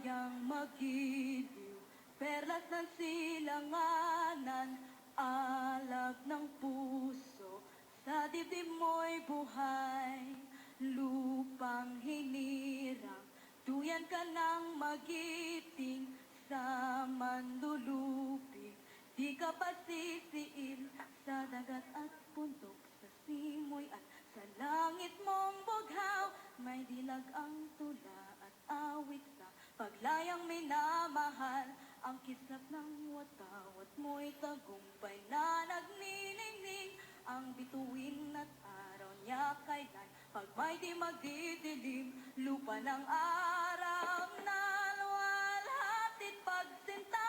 kayang magiliw, perlas ng silanganan, alab ng puso, sa dibdib mo'y buhay, lupang hinirang, duyan ka ng magiting, sa manlulupig, di ka pasisiil, sa dagat at bundok, sa simoy at sa langit mong bughaw, may dilag ang tula at awit sa paglayang minamahal, ang kislap ng watawat mo'y tagumpay na nagniningning, ang bituin at araw niya kailan, pag may di magdidilim, lupa ng araw na luwalhatit pagsinta.